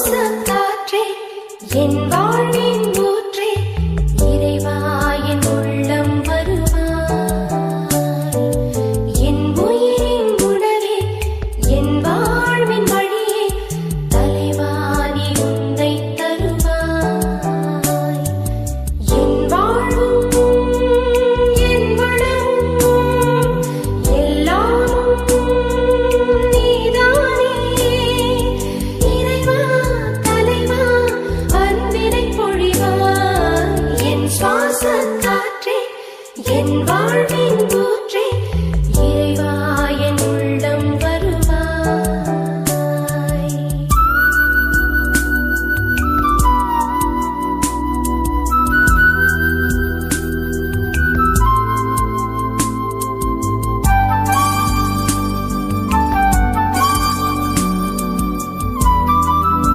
சுவாச காற்றே என் வாழ்வின் ஊற்றே இறைவா என் உள்ளம் வருவாய் என் உயிரின் உணவே என் வாழ்வின் வழியே தலைவா நீ உன்னை தருவாய் என் வாழ்வும் என் வளமும் எல்லாமும் நீதானே இறைவா தலைவா அன்பினை பொழிவாய் என் சுவாச காற்றே என் வாழ்வின்